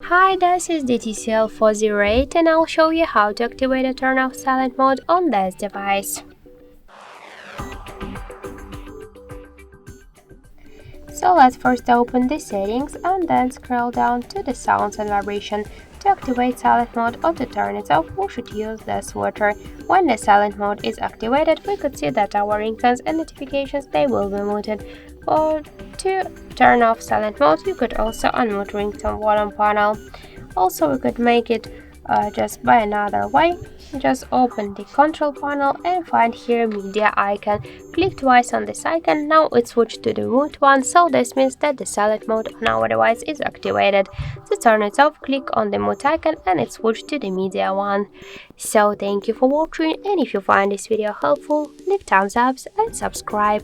Hi, this is the TCL 408 and I'll show you how to activate a turn off silent mode on this device. So let's first open the settings and then scroll down to the sounds and vibration. To activate silent mode or to turn it off, we should use the switcher. When the silent mode is activated, we could see that our ringtones and notifications they will be muted. Or to turn off silent mode, you could also unmute ringtone volume panel. Also, we could make it just by another way. Just open the control panel and find here media icon. Click twice on this icon. Now it switched to the mute one, so this means that the silent mode on our device is activated. To turn it off, click on the mute icon and it switched to the media one. So thank you for watching, and if you find this video helpful, leave thumbs up and subscribe.